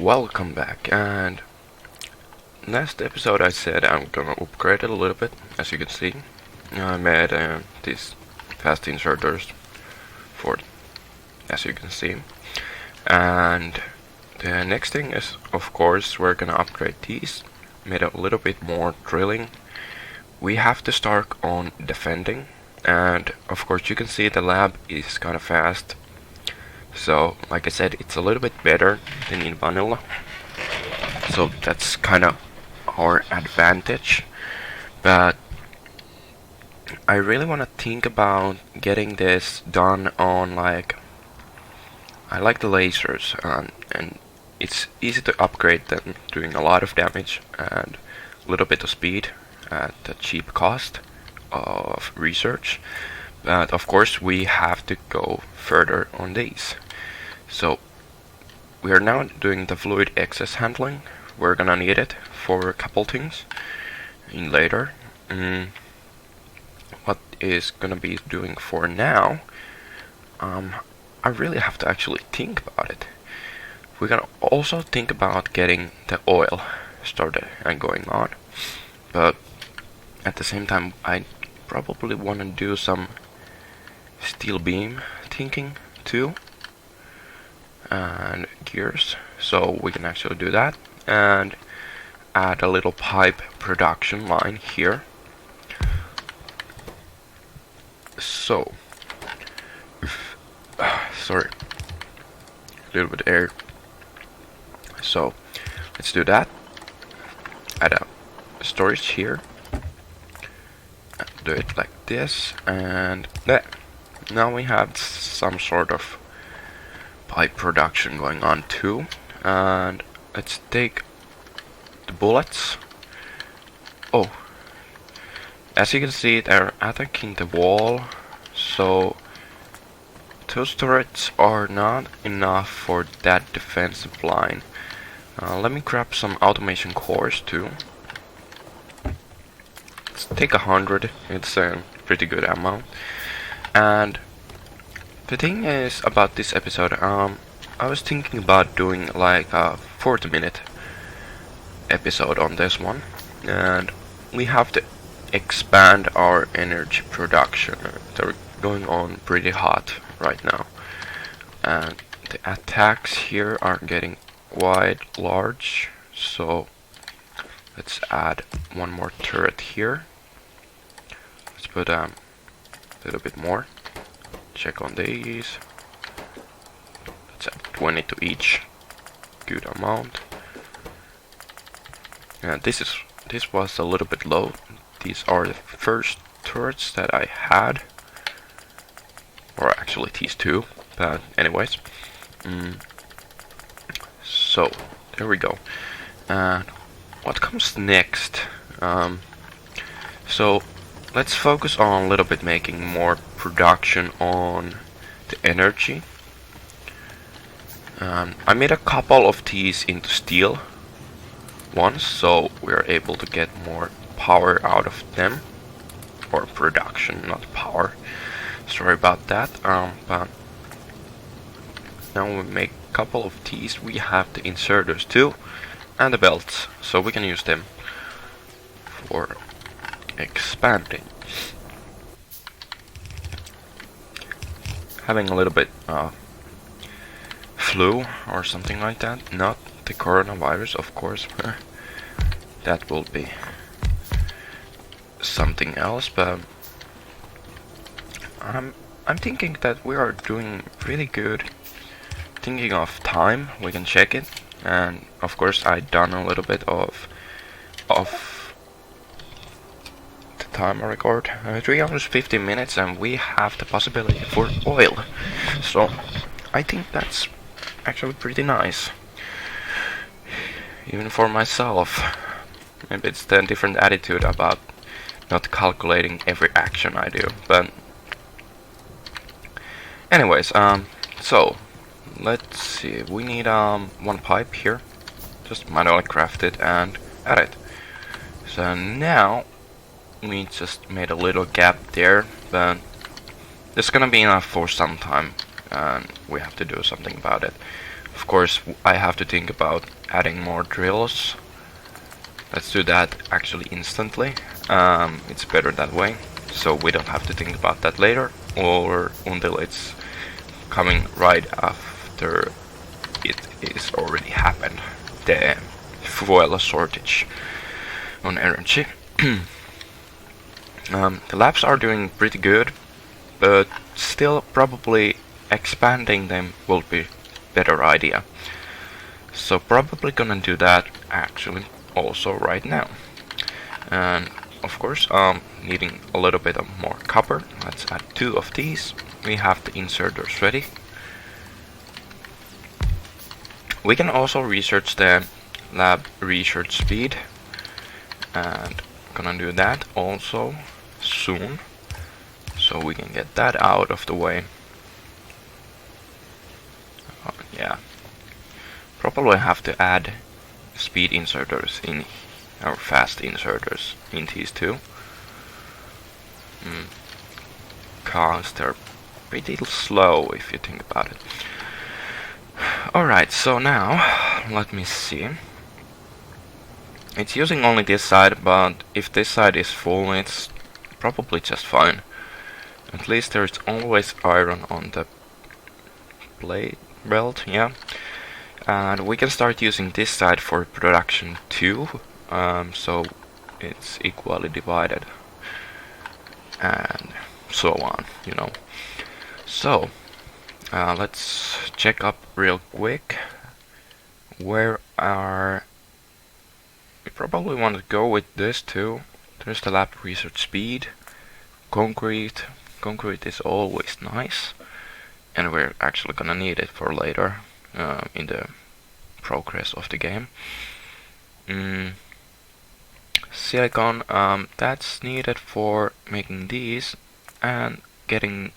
Welcome back, and last episode I said I'm gonna upgrade it a little bit. As you can see, I made these fast inserters for it, as you can see. And the next thing is, of course, we're gonna upgrade these, made a little bit more drilling. We have to start on defending, and of course you can see the lab is kind of fast. So, like I said, it's a little bit better than in vanilla. So that's kind of our advantage. But I really want to think about getting this done on I like the lasers, and it's easy to upgrade them, doing a lot of damage and a little bit of speed at a cheap cost of research. But of course we have to go further on these. So we are now doing the fluid excess handling. We're gonna need it for a couple things in later. What is gonna be doing for now, I really have to actually think about it. We're gonna also think about getting the oil started and going on, but at the same time I probably want to do some steel beam thinking too, and gears, so we can actually do that and add a little pipe production line here. So sorry, a little bit of air. So let's do that. Add a storage here, do it like this, and there. Now we have some sort of pipe production going on too. And let's take the bullets. Oh, as you can see, they're attacking the wall, so those turrets are not enough for that defensive line. Let me grab some automation cores too. Let's take 100, it's a pretty good amount. And the thing is about this episode, I was thinking about doing like a 40-minute episode on this one, and we have to expand our energy production. They're going on pretty hot right now, and the attacks here are getting quite large, so let's add one more turret here. Let's put a little bit more. Check on these. Let's add 20 to each. Good amount. And this was a little bit low. These are the first turrets that I had, or actually these two. But anyways, so there we go. And what comes next? So let's focus on a little bit making more production on the energy. I made a couple of these into steel ones, so we're able to get more power out of them, or production, not power. Sorry about that. But now we make a couple of these. We have the inserters too, and the belts, so we can use them for expanding. Having a little bit flu or something like that, not the coronavirus, of course. That will be something else, but I'm thinking that we are doing really good. Thinking of time, we can check it, and of course I done a little bit of the time I record, 350 minutes, and we have the possibility for oil, so I think that's actually pretty nice, even for myself. Maybe it's the different attitude about not calculating every action I do, but anyways, so let's see, we need one pipe here, just manually craft it and add it. So now we just made a little gap there, but it's gonna be enough for some time, and we have to do something about it. Of course, I have to think about adding more drills. Let's do that actually instantly. It's better that way, so we don't have to think about that later or until it's coming right after it is already happened. The fuel shortage on energy. The labs are doing pretty good, but still probably expanding them will be better idea. So probably gonna do that actually also right now. And of course, needing a little bit of more copper. Let's add 2 of these. We have the inserters ready. We can also research the lab research speed, and gonna do that also soon, so we can get that out of the way. Yeah, probably have to add speed inserters in our fast inserters in these two, cause they're pretty slow if you think about it. Alright, so now let me see. It's using only this side, but if this side is full, it's probably just fine. At least there's always iron on the blade belt, yeah. And we can start using this side for production too, so it's equally divided, and so on, you know. So let's check up real quick where our... We probably want to go with this too. There's the lab research speed. Concrete. Concrete is always nice, and we're actually gonna need it for later in the progress of the game. Silicon, that's needed for making these and getting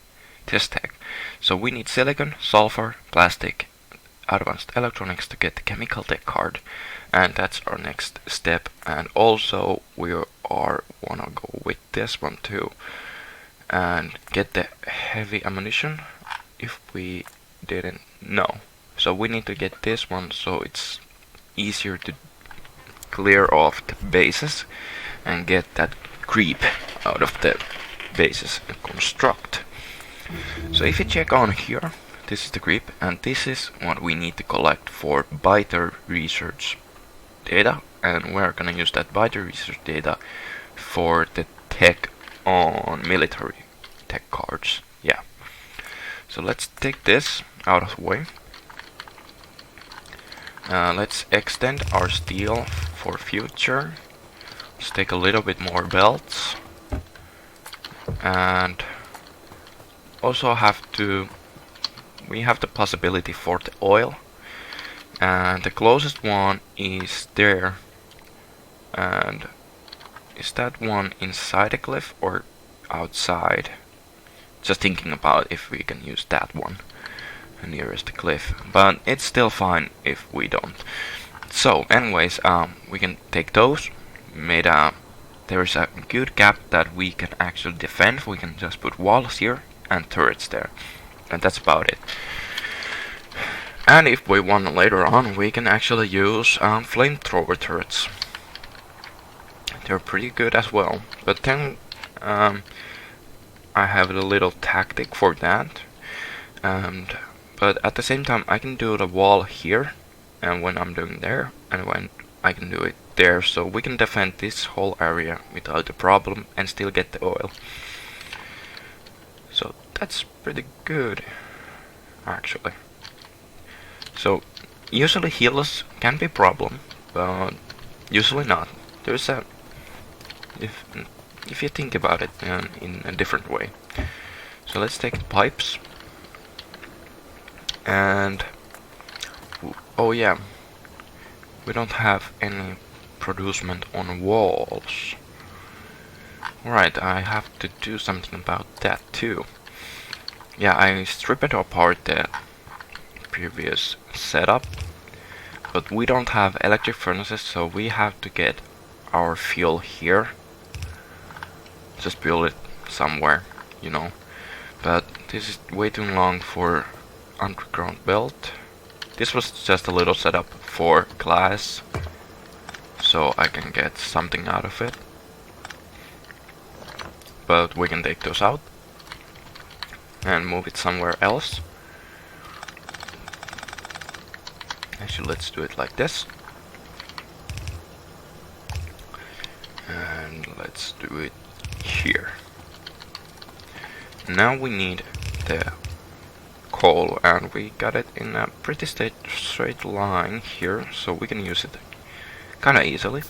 this tech. So we need silicon, sulfur, plastic, advanced electronics to get the chemical tech card, and that's our next step. And also we are wanna go with this one too and get the heavy ammunition if we didn't know. So we need to get this one so it's easier to clear off the bases and get that creep out of the bases and construct. So if you check on here, this is the creep, and this is what we need to collect for biter research data, and we're gonna use that biter research data for the tech on military tech cards. Yeah. So let's take this out of the way. Let's extend our steel for future. Let's take a little bit more belts, and also we have the possibility for the oil, and the closest one is there. And is that one inside the cliff or outside? Just thinking about if we can use that one nearest the cliff, but it's still fine if we don't. So anyways, we can take those. There is a good gap that we can actually defend. We can just put walls here and turrets there, and that's about it. And if we want later on, we can actually use flamethrower turrets. They're pretty good as well, but then I have a little tactic for that, but at the same time I can do the wall here, and when I'm doing there, and when I can do it there, so we can defend this whole area without a problem and still get the oil. So that's pretty good actually. So usually heals can be a problem, but usually not. There's a if you think about it in a different way. So let's take the pipes, and oh yeah, we don't have any producement on walls. Alright, I have to do something about that too. Yeah, I stripped apart the previous setup, but we don't have electric furnaces, so we have to get our fuel here. Just build it somewhere, you know. But this is way too long for underground belt. This was just a little setup for glass, so I can get something out of it. But we can take those out and move it somewhere else. Actually, let's do it like this. And let's do it here. Now we need the coal, and we got it in a pretty straight line here, so we can use it kinda easily.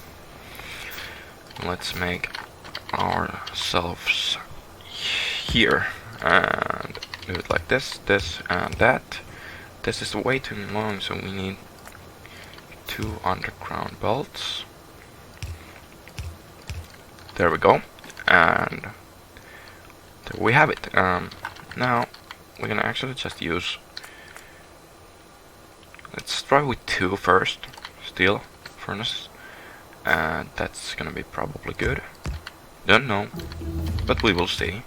Let's make ourselves here and do it like this, this, and that. This is way too long, so we need 2 underground belts. There we go, and there we have it. Now we're gonna actually just use. Let's try with 2 first, steel furnaces, and that's gonna be probably good. Don't know, but we will see.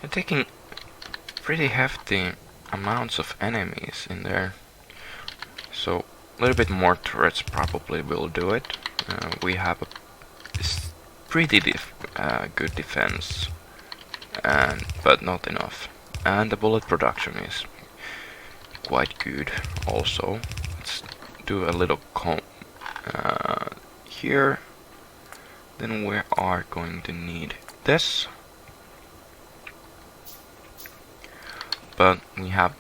You're taking pretty hefty amounts of enemies in there, so a little bit more turrets probably will do it. We have a pretty good defense, but not enough. And the bullet production is quite good also. Let's do a little comb here. Then we are going to need this. But we have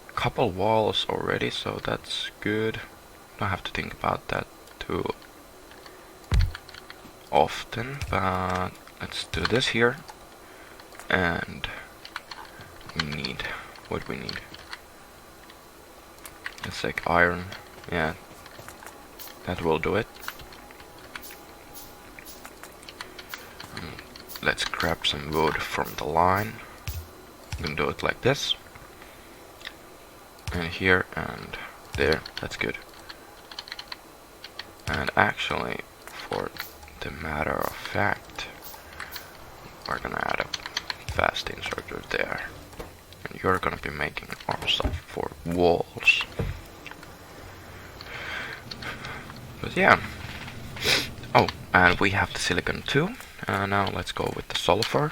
a couple walls already, so that's good. Don't have to think about that too often, but let's do this here. And we need what we need. Let's take iron. Yeah, that will do it. Let's grab some wood from the line. We can do it like this, and here and there. That's good. And actually, for the matter of fact, we're gonna add a fast inserter there, and you're gonna be making ourselves for walls. But yeah. Oh, and we have the silicon too. Now let's go with the sulfur.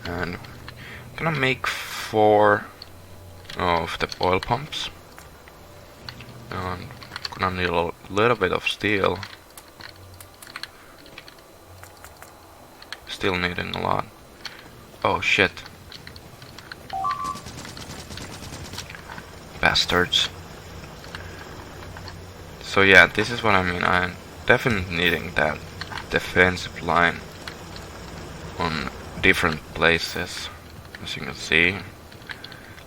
And I'm gonna make 4 of the oil pumps. I'm gonna need a little bit of steel. Still needing a lot. Oh shit. Bastards. So yeah, this is what I mean. I'm definitely needing that defensive line on different places. As you can see,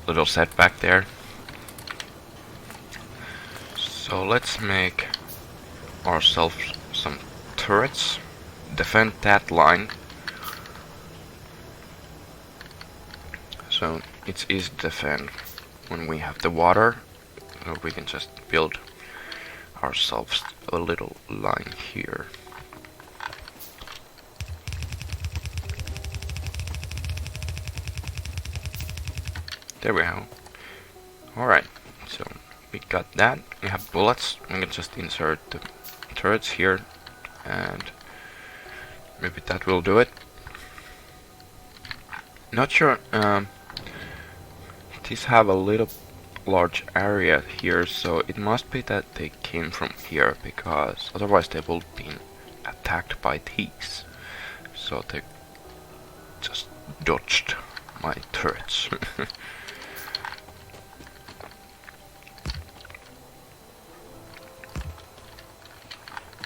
little setback there. So let's make ourselves some turrets, defend that line. So it's easy to defend when we have the water, so we can just build ourselves a little line here. There we go. Alright, so we got that. We have bullets. We can just insert the turrets here, and maybe that will do it. Not sure. These have a little large area here, so it must be that they came from here, because otherwise they will be attacked by these. So they just dodged my turrets.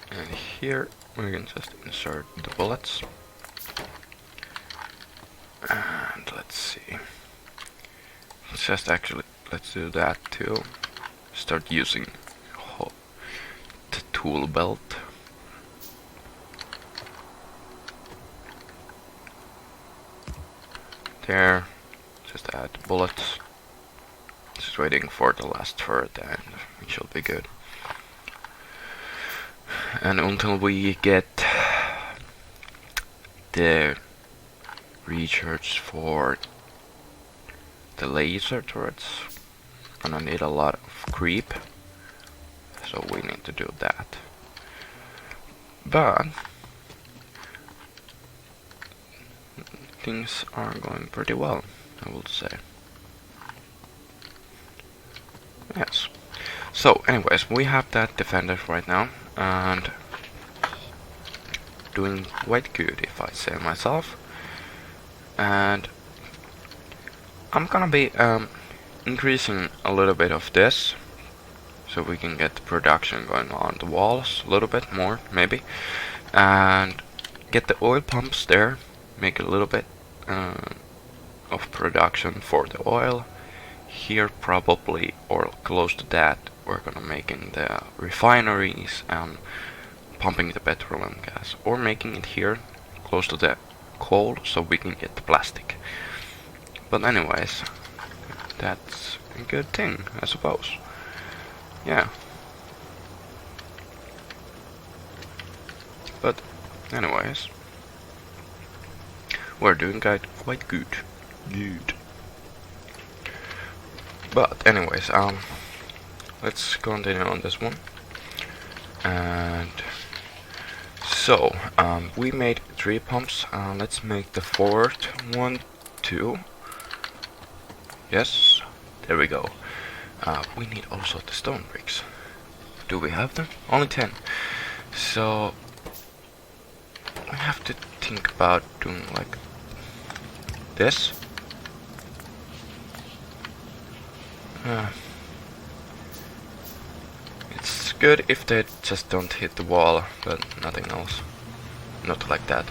And here we can just insert the bullets. And let's see. Let's do that too. Start using the tool belt. There. Just add bullets. Just waiting for the last turret, and it should be good. And until we get the recharge for the laser turrets. Gonna need a lot of creep, so we need to do that. But things are going pretty well, I would say. Yes. So anyways, we have that defender right now, and doing quite good if I say myself. And I'm gonna be increasing a little bit of this, so we can get the production going on the walls a little bit more, maybe, and get the oil pumps there, make a little bit of production for the oil. Here probably, or close to that, we're gonna making the refineries and pumping the petroleum gas, or making it here close to the coal so we can get the plastic. But anyways, that's a good thing, I suppose. Yeah. But anyways, we're doing quite good. But anyways, let's continue on this one. And so we made 3 pumps. Let's make the 4th one too. Yes, there we go. We need also the stone bricks. Do we have them? Only 10. So we have to think about doing like this. It's good if they just don't hit the wall, but nothing else. Not like that.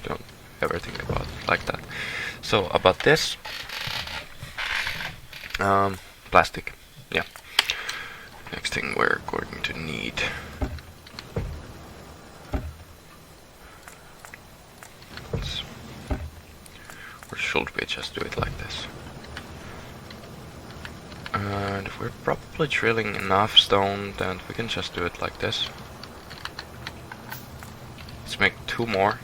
Don't ever think about it like that. So about this, plastic. Yeah. Next thing we're going to need. Or should we just do it like this? And if we're probably drilling enough stone, then we can just do it like this. Let's make 2 more.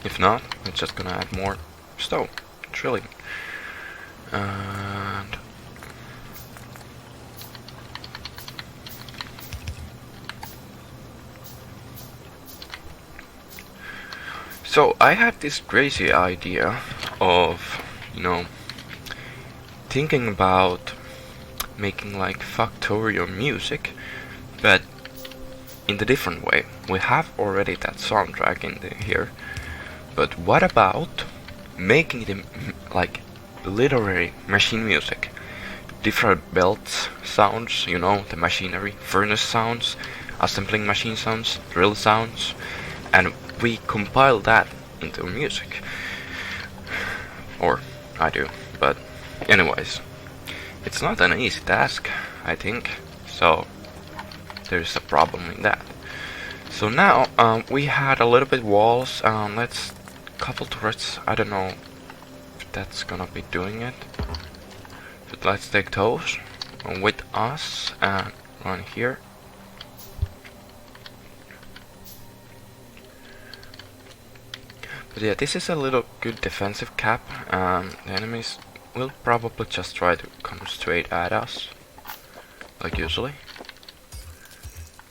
If not, we're just gonna add more stone drilling. And so I had this crazy idea of, thinking about making like Factorio music, but in the different way. We have already that soundtrack in here, but what about making them like literary machine music? Different belts sounds, the machinery, furnace sounds, assembling machine sounds, drill sounds, and we compile that into music. Or I do, but anyways, it's not an easy task, I think, so there's a problem in that. So now we had a little bit walls. Let's couple turrets. I don't know if that's gonna be doing it, but let's take those with us and run here. But yeah, this is a little good defensive cap. The enemies will probably just try to come straight at us, like usually.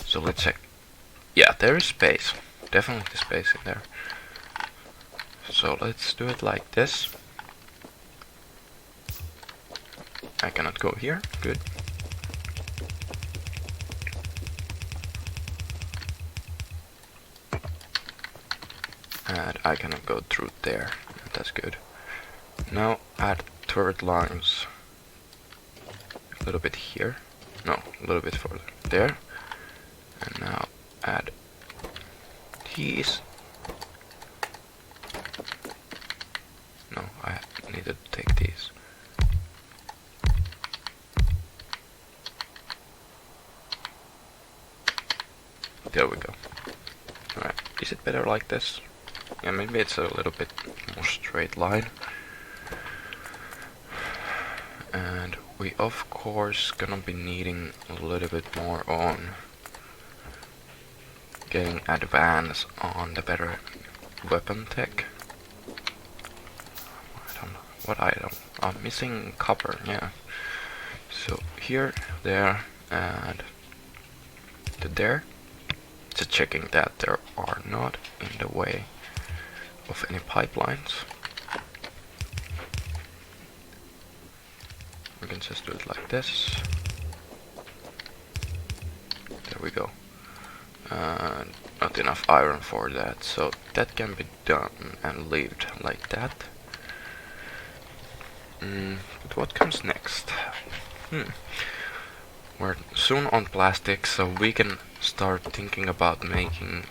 So let's check. Yeah, there is space. Definitely space in there. So let's do it like this. I cannot go here. Good. And I cannot go through there. That's good. Now add turret lines a little bit here. No, a little bit further there. And now add these. No, I needed to take these. There we go. Alright, is it better like this? Yeah, maybe it's a little bit more straight line. And we of course gonna be needing a little bit more on getting advanced on the better weapon tech. I don't know what item. I'm missing copper, yeah. So here, there, and to there. Just checking that there are not in the way of any pipelines. We can just do it like this. There we go. Not enough iron for that, so that can be done and left like that. But what comes next? We're soon on plastic, so we can start thinking about making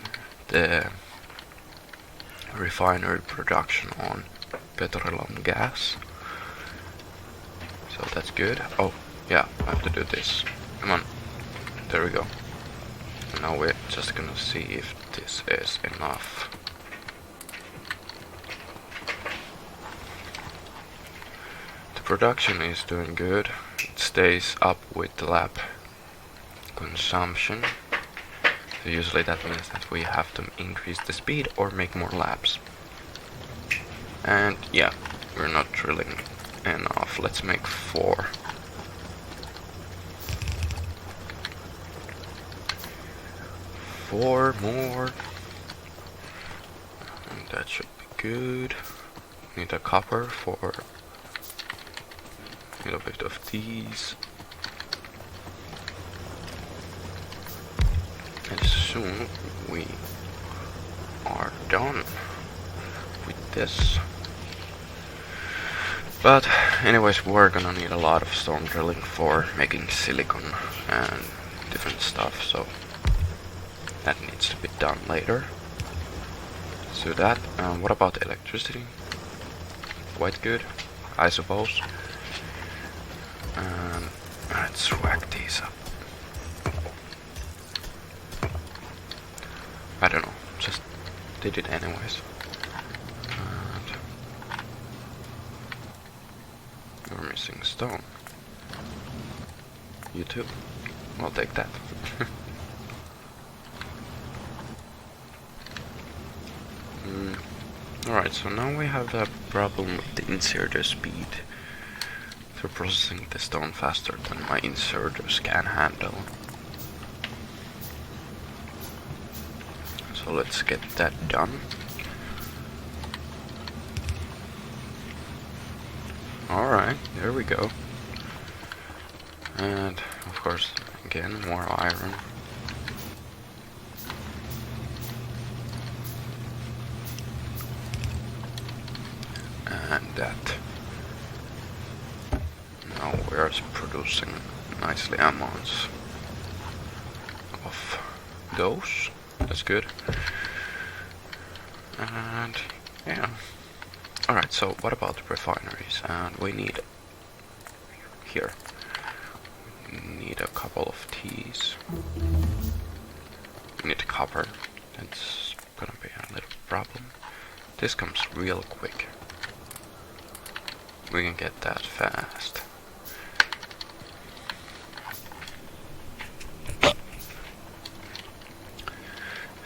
the refinery production on petroleum gas. So that's good. Oh, yeah, I have to do this. Come on. There we go. Now we're just gonna see if this is enough. The production is doing good. It stays up with the lab consumption. So usually that means that we have to increase the speed or make more laps. And yeah, we're not drilling enough. Let's make 4. Four more. And that should be good. Need a copper for a little bit of these. And soon we are done with this. But anyways, we're gonna need a lot of stone drilling for making silicon and different stuff, so that needs to be done later. So that, what about electricity? Quite good, I suppose. Let's whack these up. I don't know, just did it anyways. And you're missing stone. You too. I'll take that. Alright, so now we have the problem with the inserter speed. They're processing the stone faster than my inserters can handle. So let's get that done. Alright, there we go. And of course, again, more iron. And that. Now we're producing nicely amounts of those. That's good. And yeah. Alright, so what about refineries? And we need here. We need a couple of teas. We need copper. That's gonna be a little problem. This comes real quick. We can get that fast.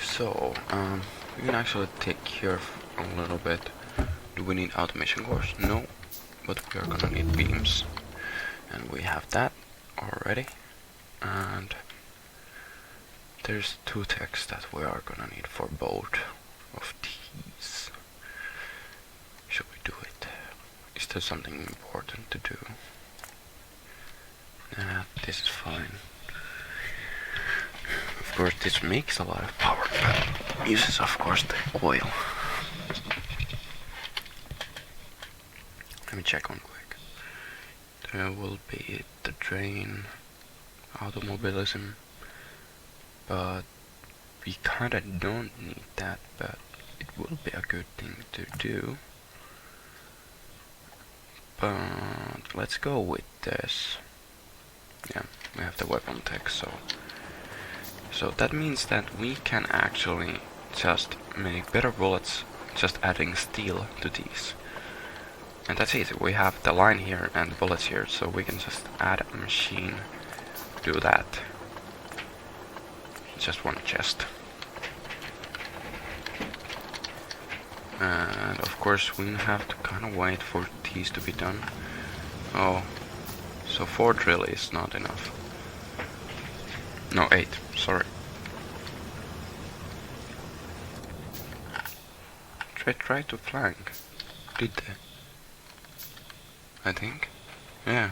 So, we can actually take care of a little bit. Do we need automation cores? No, but we are gonna need beams. And we have that already. And there's 2 techs that we are gonna need for both of these. Should we do it? Is there something important to do? Nah, this is fine. Of course, this makes a lot of power, but uses, of course, the oil. Let me check one quick. There will be the drain, automobilism, but we kinda don't need that, but it will be a good thing to do. But let's go with this. Yeah, we have the weapon tech, so that means that we can actually just make better bullets just adding steel to these. And that's easy. We have the line here and the bullets here, so we can just add a machine, do that. Just one chest. And of course we have to kind of wait for these to be done. Oh, so 4 drill is not enough. No, 8, sorry. Try to flank. Did they? I think. Yeah.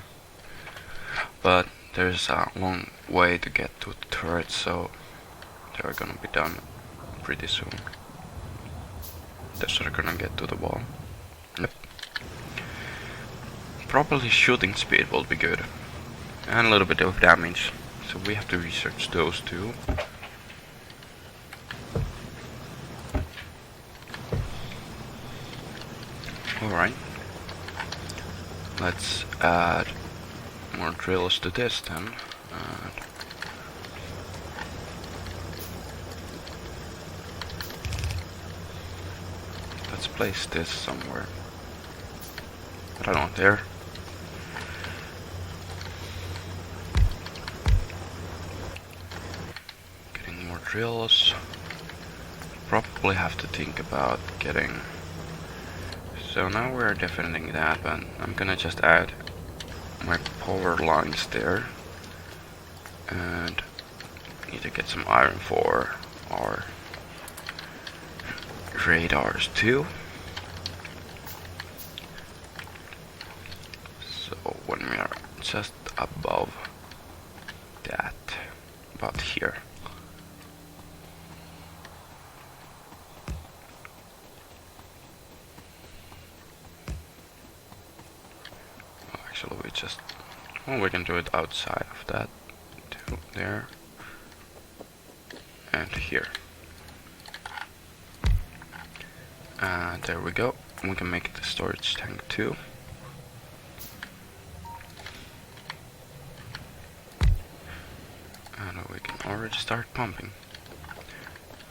But there's a long way to get to the turret, so they're gonna be done pretty soon. They're gonna get to the wall. Yep. Probably shooting speed will be good. And a little bit of damage. So we have to research those two. Alright. Let's add more drills to this then. And let's place this somewhere. I don't know, there. Getting more drills. Probably have to think about getting... So now we're defending that, but I'm gonna just add my power lines there. And need to get some iron for our radars too. So when we are just above that, about here. Actually we just, well, we can do it outside of that too, there and here. There we go. We can make the storage tank too. And we can already start pumping.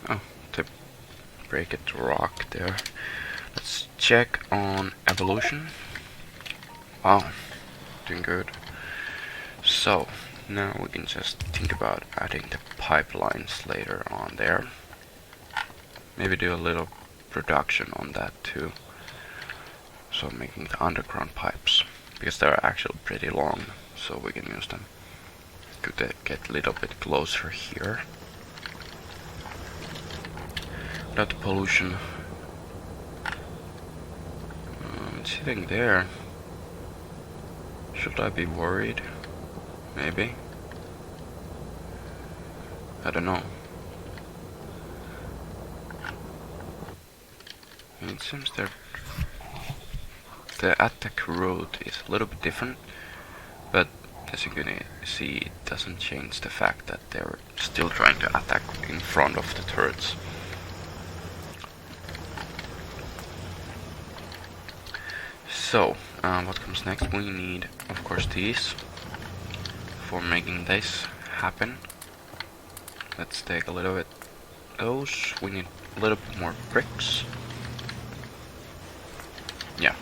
Oh, to break it to rock there. Let's check on evolution. Wow, doing good. So now we can just think about adding the pipelines later on there. Maybe do a little production on that too. So making the underground pipes, because they're actually pretty long, so we can use them. Could get a little bit closer here. Without the pollution. It's sitting there. Should I be worried? Maybe. I don't know. It seems the attack route is a little bit different, but as you can see, it doesn't change the fact that they're still trying to attack in front of the turrets. So, what comes next? We need, of course, these for making this happen. Let's take a little bit those. We need a little bit more bricks. Yeah.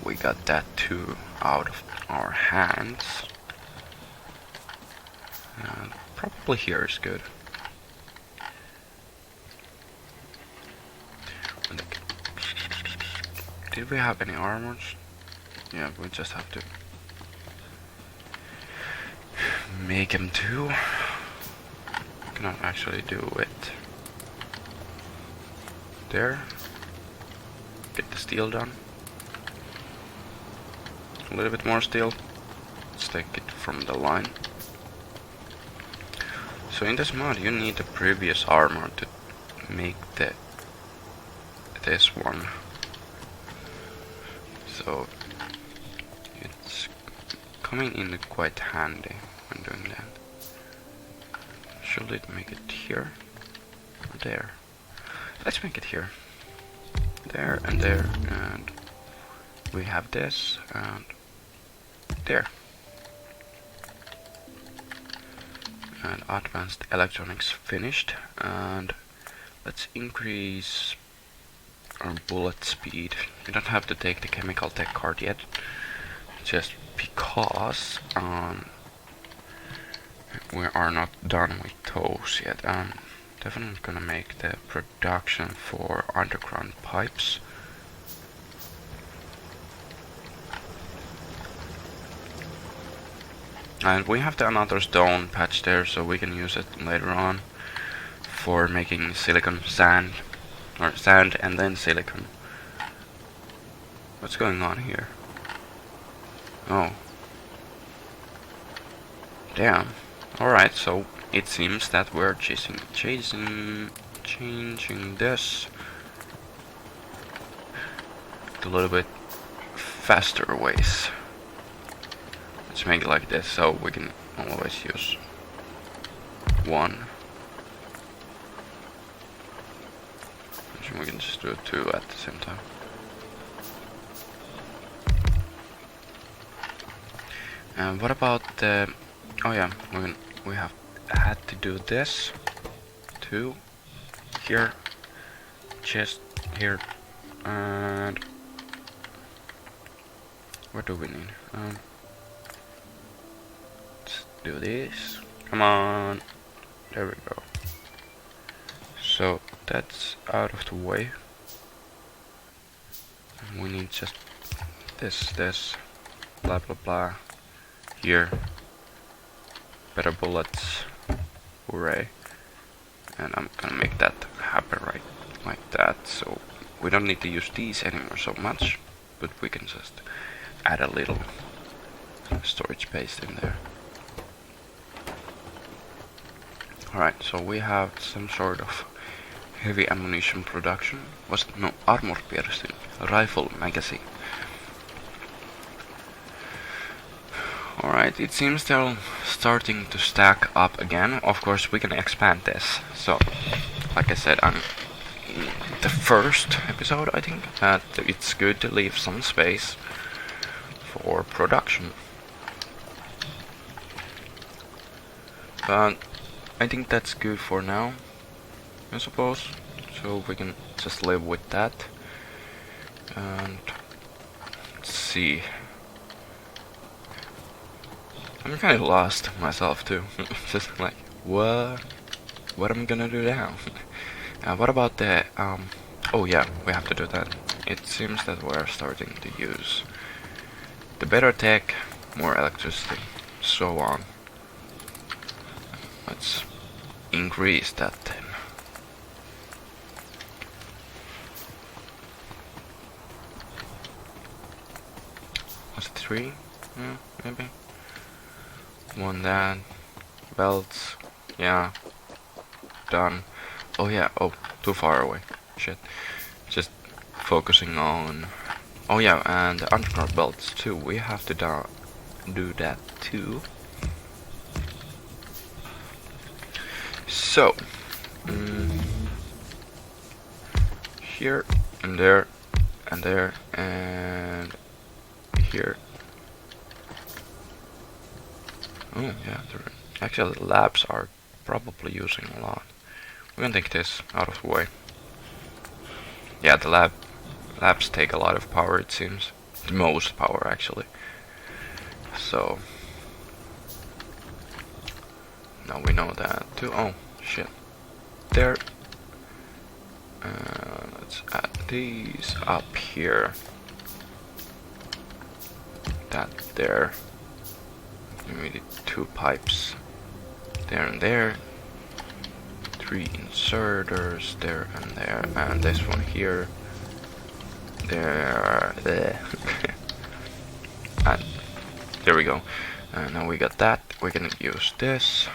We got that too out of our hands. Probably here is good. Did we have any armors? Yeah, we just have to make them too. Cannot actually do it. There. Get the steel done. A little bit more steel. Let's take it from the line. So in this mod you need the previous armor to make this one. So it's coming in quite handy when doing that. Should it make it here or there? Let's make it here. There and there, and we have this and there. And advanced electronics finished, and let's increase our bullet speed. We don't have to take the chemical tech card yet, just because we are not done with those yet. definitely gonna make the production for underground pipes. And we have the another stone patch there, so we can use it later on for making silicon sand, or sand and then silicon. What's going on here? Oh. Damn. Alright, so it seems that we're changing this to a little bit faster ways. Let's make it like this, so we can always use one. We can just do two at the same time. And what about the? Oh yeah, we have had to do this. Two here, chest here, and what do we need? Let's do this. Come on, there we go. So that's out of the way. And we need just this, blah blah blah. Here, better bullets, hooray! And I'm gonna make that happen right like that. So we don't need to use these anymore so much, but we can just add a little storage space in there. Alright, so we have some sort of heavy ammunition production. Was it no armorpiercing rifle magazine? Alright, it seems they're starting to stack up again. Of course, we can expand this. So, like I said, on the first episode, I think, that it's good to leave some space for production. But I think that's good for now, I suppose. So we can just live with that. And let's see. I'm kind of lost myself too. Just like, what am I gonna do now? What about the, oh yeah, we have to do that. It seems that we're starting to use the better tech, more electricity, so on. Let's increase that then. Was it 3? Yeah, maybe. One that. Belts. Yeah. Done. Oh yeah, oh, too far away. Shit. Just focusing on... Oh yeah, and the underground belts too. We have to do that too. So, here, and there, and there, and here. Oh yeah, actually the labs are probably using a lot. We're gonna take this out of the way. Yeah, the labs take a lot of power, it seems. The most power, actually. So now we know that too. Oh shit, there. Let's add these up here. That there. We need 2 pipes there and there. 3 inserters there and there, and this one here. There. And there we go. And now we got that. We can use this.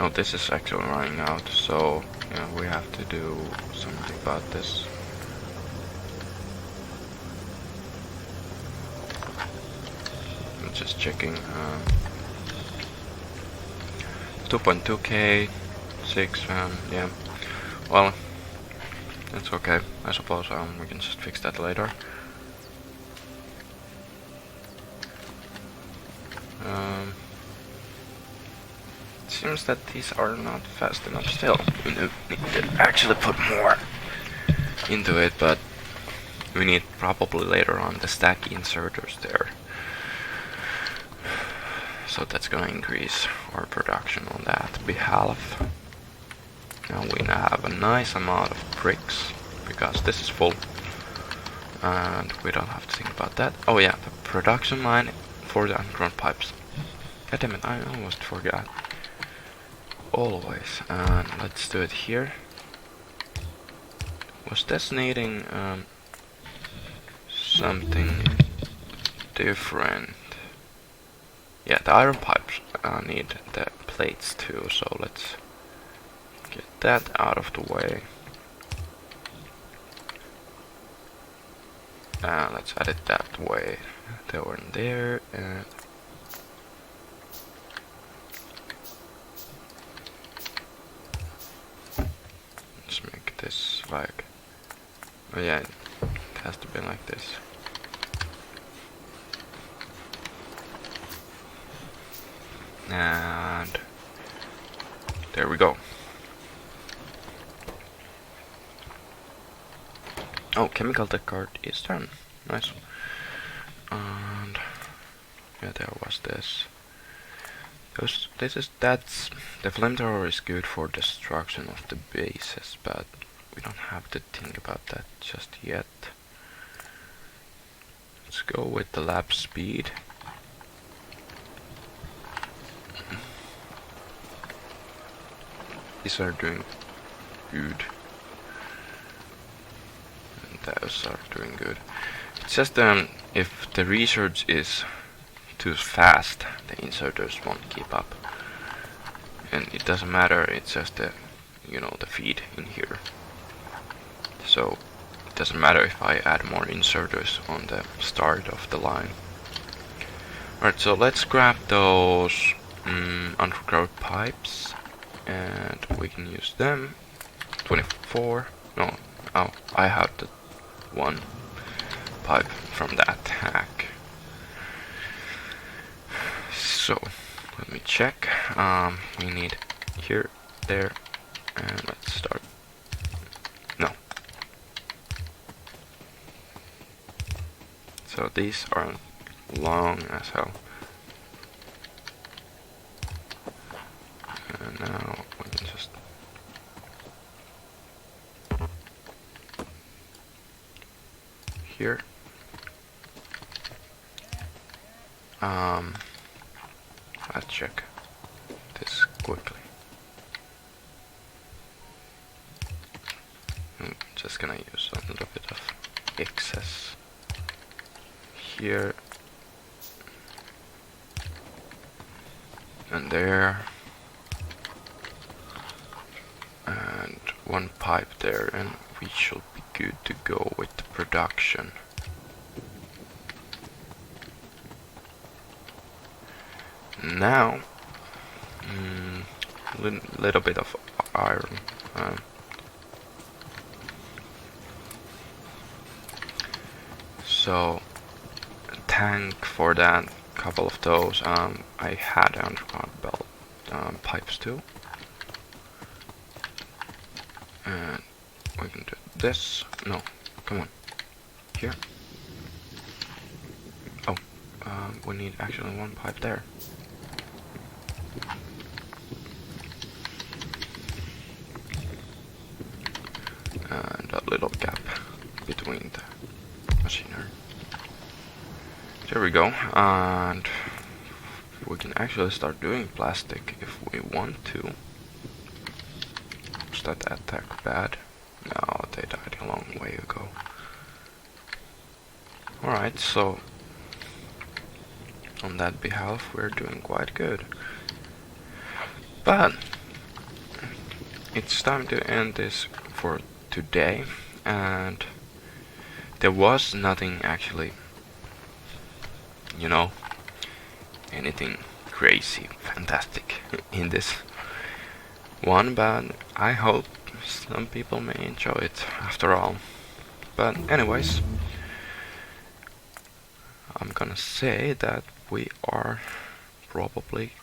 Oh, this is actually running out, so yeah, we have to do something about this. I'm just checking. 2.2k, 6, yeah. Well, that's okay, I suppose. We can just fix that later. It seems that these are not fast enough still. We need to actually put more into it, but we need probably later on the stack inserters there. So that's gonna increase our production on that behalf. Now we have a nice amount of bricks because this is full, and we don't have to think about that. Oh yeah, the production line for the underground pipes. God damn it, I almost forgot. Always. And let's do it here. Was this needing something different? Yeah, the iron pipes need the plates too, so let's get that out of the way. Let's add it that way. There and there, and let's make this like, oh yeah, it has to be like this. And there we go. Oh, chemical tech card is done. Nice. And yeah, there was this. That's the flamethrower is good for destruction of the bases, but we don't have to think about that just yet. Let's go with the lap speed. These are doing good. And those are doing good. It's just if the research is too fast, the inserters won't keep up. And it doesn't matter, it's just the, you know, the feed in here. So it doesn't matter if I add more inserters on the start of the line. Alright, so let's grab those underground pipes, and we can use them. 24. No, oh, I have the one pipe from that hack. So let me check. We need here, there, and let's start. No. So these are long as hell. And now we can just here. Let's check this quickly. I'm just gonna use a little bit of excess here and there, and one pipe there, and we should be good to go with the production. Now, little bit of iron. So, a tank for that, couple of those. I had underground belt pipes too, and we can do this. No, come on, here. Oh, we need actually one pipe there. And a little gap between the machinery. There we go, and we can actually start doing plastic if we want to. Was that attack bad? No, they died a long way ago. Alright, so on that behalf we're doing quite good. But it's time to end this for today, and there was nothing actually, you know, anything crazy fantastic in this one, but I hope some people may enjoy it after all. But anyways, I'm gonna say that we are probably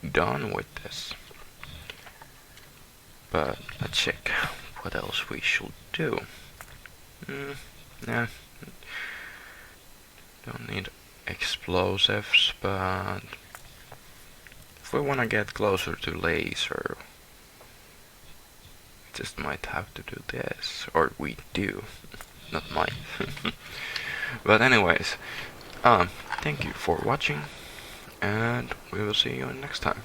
done with this, but let's check what else we should do. Nah, don't need explosives, but we want to get closer to laser, just might have to do this, or we do, not might. But anyways, thank you for watching, and we will see you next time.